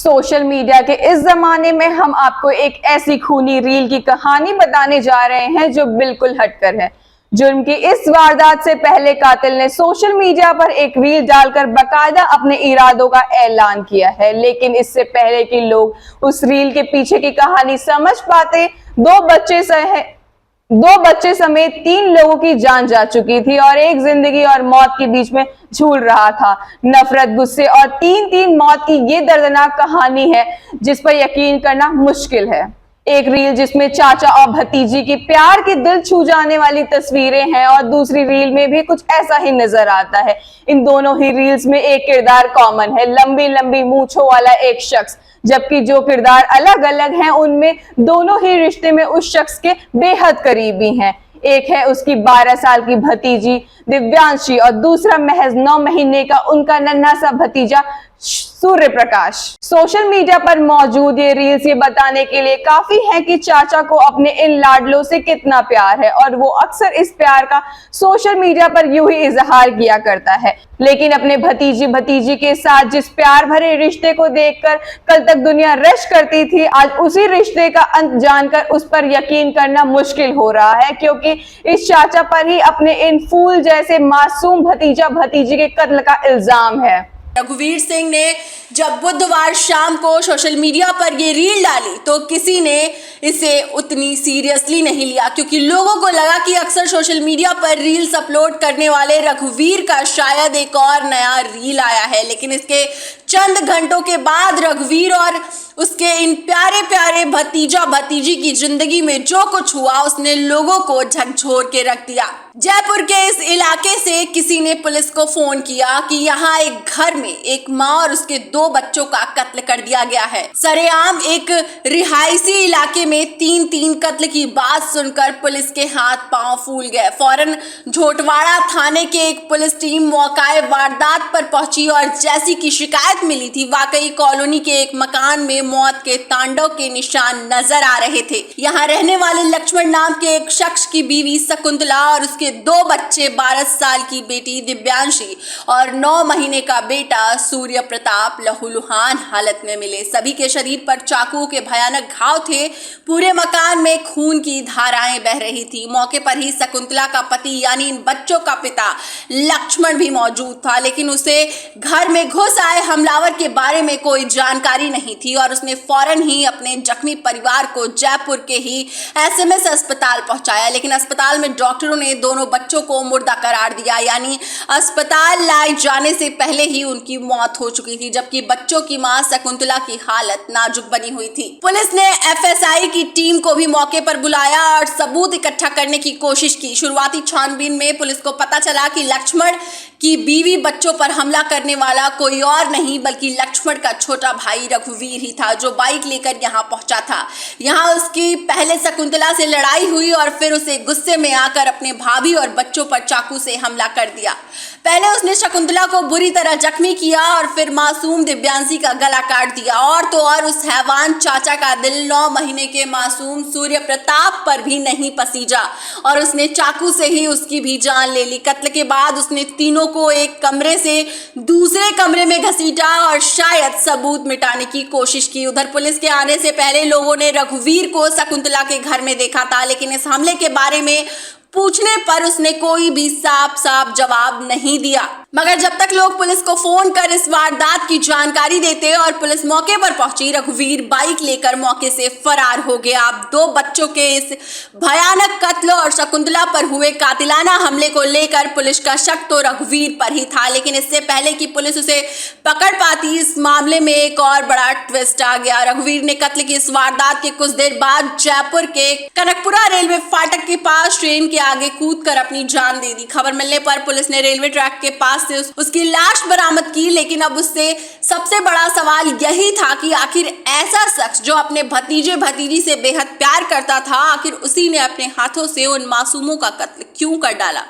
Social media के इस जमाने में हम आपको एक ऐसी खूनी रील की कहानी बताने जा रहे हैं जो बिल्कुल हटकर है। जुर्म की इस वारदात से पहले कातिल ने सोशल मीडिया पर एक रील डालकर बकायदा अपने इरादों का ऐलान किया है, लेकिन इससे पहले कि लोग उस रील के पीछे की कहानी समझ पाते, दो बच्चे समेत 3 लोगों की जान जा चुकी थी और एक जिंदगी और मौत के बीच में झूल रहा था। नफरत, गुस्से और तीन मौत की ये दर्दनाक कहानी है जिस पर यकीन करना मुश्किल है। एक रील जिसमें चाचा और भतीजी की प्यार के दिल छू जाने वाली तस्वीरें हैं और दूसरी रील में भी कुछ ऐसा ही नजर आता है। इन दोनों ही रील्स में एक किरदार कॉमन है, लंबी लंबी मूंछों वाला एक शख्स, जबकि जो किरदार अलग अलग हैं उनमें दोनों ही रिश्ते में उस शख्स के बेहद करीबी हैं। एक है उसकी 12 साल की भतीजी दिव्यांशी और दूसरा महज 9 महीने का उनका नन्हा सा भतीजा सूर्य प्रकाश। सोशल मीडिया पर मौजूद ये रील्स ये बताने के लिए काफी है कि चाचा को अपने इन लाडलों से कितना प्यार है और वो अक्सर इस प्यार का सोशल मीडिया पर यूं ही इजहार किया करता है। लेकिन अपने भतीजी के साथ जिस प्यार भरे रिश्ते को देखकर कल तक दुनिया रश करती थी, आज उसी रिश्ते का अंत जानकर उस पर यकीन करना मुश्किल हो रहा है, क्योंकि इस चाचा पर ही अपने इन फूल जैसे मासूम भतीजा भतीजी के कत्ल का इल्जाम है। रघुवीर सिंह ने जब बुधवार शाम को सोशल मीडिया पर ये रील डाली तो किसी ने इसे उतनी सीरियसली नहीं लिया, क्योंकि लोगों को लगा कि अक्सर सोशल मीडिया पर रील्स अपलोड करने वाले रघुवीर का शायद एक और नया रील आया है। लेकिन इसके चंद घंटों के बाद रघुवीर और उसके इन प्यारे प्यारे भतीजा भतीजी की जिंदगी में जो कुछ हुआ उसने लोगों को झकझोर के रख दिया। जयपुर के इस इलाके से किसी ने पुलिस को फोन किया कि यहाँ एक घर में एक माँ और उसके 2 बच्चों का कत्ल कर दिया गया है। सरेआम एक रिहायशी इलाके में 3 कत्ल की बात सुनकर पुलिस के हाथ पांव फूल गए। फौरन झोटवाड़ा थाने के एक पुलिस टीम मौकाए वारदात पर पहुंची और जैसी की शिकायत मिली थी, वाकई कॉलोनी के एक मकान में मौत के तांडव के निशान नजर आ रहे थे। यहाँ रहने वाले लक्ष्मण नाम के एक शख्स की बीवी शकुंतला और उसके 2 बच्चे 12 साल की बेटी दिव्यांशी और 9 महीने का बेटा सूर्य प्रताप लहूलुहान हालत में मिले। सभी के शरीर पर चाकू के भयानक घाव थे। पूरे मकान में खून की धाराएं बह रही थी। मौके पर ही शकुंतला का पति यानी इन बच्चों का पिता लक्ष्मण भी मौजूद था, लेकिन उसे घर में घुस आए हमलावर के बारे में कोई जानकारी नहीं थी और उसने फौरन ही अपने जख्मी परिवार को जयपुर के ही एसएमएस अस्पताल पहुंचाया। लेकिन अस्पताल में डॉक्टरों ने दोनों बच्चों को मुर्दा करार दिया, यानी अस्पताल लाए जाने से पहले ही उनकी मौत हो चुकी थी, जबकि बच्चों की मां शकुंतला की हालत नाजुक बनी हुई थी। पुलिस ने एफएसआई की टीम को भी मौके पर बुलाया और सबूत इकट्ठा करने की कोशिश की। शुरुआती छानबीन में पुलिस को पता चला कि लक्ष्मण की बीवी बच्चों पर हमला करने वाला कोई और नहीं बल्कि लक्ष्मण का छोटा भाई रघुवीर ही था, जो बाइक लेकर यहाँ पहुंचा था। यहाँ उसकी पहले शकुंतला से लड़ाई हुई और फिर उसे गुस्से में आकर अपने भाभी और बच्चों पर चाकू से हमला कर दिया। पहले उसने शकुंतला को बुरी तरह जख्मी किया और फिर मासूम दिव्यांशी का गला काट दिया और तो और उस हैवान चाचा का दिल 9 महीने के मासूम सूर्य प्रताप पर भी नहीं पसीजा और उसने चाकू से ही उसकी भी जान ले ली। कत्ल के बाद उसने तीनों को एक कमरे से दूसरे कमरे में घसीटा और शायद सबूत मिटाने की कोशिश की। उधर पुलिस के आने से पहले लोगों ने रघुवीर को शकुंतला के घर में देखा था, लेकिन इस हमले के बारे में पूछने पर उसने कोई भी साफ जवाब नहीं दिया। मगर जब तक लोग पुलिस को फोन कर इस वारदात की जानकारी देते और पुलिस मौके पर पहुंची, रघुवीर बाइक लेकर मौके से फरार हो गया। अब 2 बच्चों के इस भयानक कत्ल और शकुंतला पर हुए कातिलाना हमले को लेकर पुलिस का शक तो रघुवीर पर ही था, लेकिन इससे पहले कि पुलिस उसे पकड़ पाती, इस मामले में एक और बड़ा ट्विस्ट आ गया। रघुवीर ने कत्ल की इस वारदात के कुछ देर बाद जयपुर के कनकपुरा रेलवे फाटक के पास ट्रेन के आगे कूदकर अपनी जान दे दी। खबर मिलने पर पुलिस ने रेलवे ट्रैक के पास से उसकी लाश बरामद की, लेकिन अब उससे सबसे बड़ा सवाल यही था कि आखिर ऐसा शख्स जो अपने भतीजे भतीजी से बेहद प्यार करता था, आखिर उसी ने अपने हाथों से उन मासूमों का कत्ल क्यों कर डाला?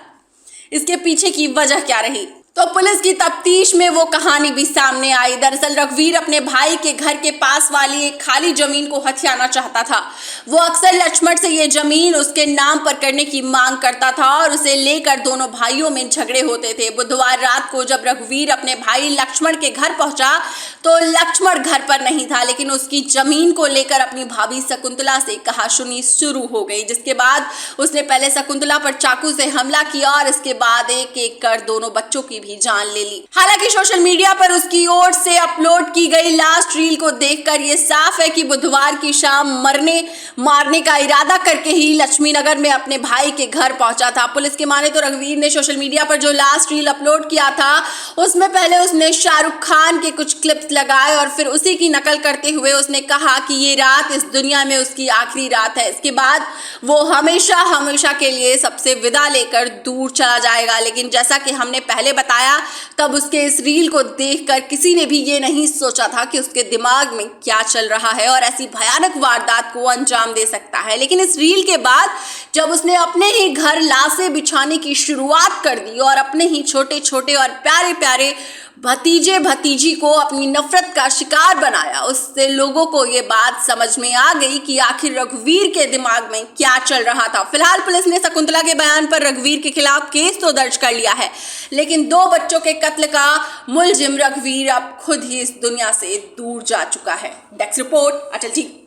इसके पीछे की वजह क्या रही? तो पुलिस की तफ्तीश में वो कहानी भी सामने आई। दरअसल रघुवीर अपने भाई के घर के पास वाली एक खाली जमीन को हथियाना चाहता था। वो अक्सर लक्ष्मण से ये जमीन उसके नाम पर करने की मांग करता था और उसे लेकर दोनों भाइयों में झगड़े होते थे। बुधवार रात को जब रघुवीर अपने भाई लक्ष्मण के घर पहुंचा तो लक्ष्मण घर पर नहीं था, लेकिन उसकी जमीन को लेकर अपनी भाभी शकुंतला से कहासुनी शुरू हो गई, जिसके बाद उसने पहले शकुंतला पर चाकू से हमला किया और इसके बाद एक एक कर दोनों बच्चों की भी जान ले ली। हालांकि सोशल मीडिया पर उसकी ओर से अपलोड की गई लास्ट रील को देखकर यह साफ है कि बुधवार की शाम मरने मारने का इरादा करके ही लक्ष्मी नगर में अपने भाई के घर पहुंचा था। पुलिस के माने तो रघुवीर ने सोशल मीडिया पर जो लास्ट रील अपलोड किया था उसमें पहले उसने शाहरुख खान के कुछ क्लिप्स लगाए और फिर उसी की नकल करते हुए उसने कहा कि ये रात इस दुनिया में उसकी आखिरी रात है, इसके बाद वो हमेशा हमेशा के लिए सबसे विदा लेकर दूर चला जाएगा। लेकिन जैसा कि हमने पहले बताया, तब उसके इस रील को देखकर किसी ने भी ये नहीं सोचा था कि उसके दिमाग में क्या चल रहा है और ऐसी भयानक वारदात को अंजाम दे सकता है। लेकिन इस रील के बाद जब उसने अपने ही घर लाशें बिछाने की शुरुआत कर दी और अपने ही छोटे छोटे और प्यारे प्यारे भतीजे भतीजी को अपनी नफरत का शिकार बनाया, उससे लोगों को ये बात समझ में आ गई कि आखिर रघुवीर के दिमाग में क्या चल रहा था। फिलहाल पुलिस ने शकुंतला के बयान पर रघुवीर के खिलाफ केस तो दर्ज कर लिया है, लेकिन 2 बच्चों के कत्ल का मुलजिम रघुवीर अब खुद ही इस दुनिया से दूर जा चुका है। डेस्क रिपोर्ट, अटल टीवी।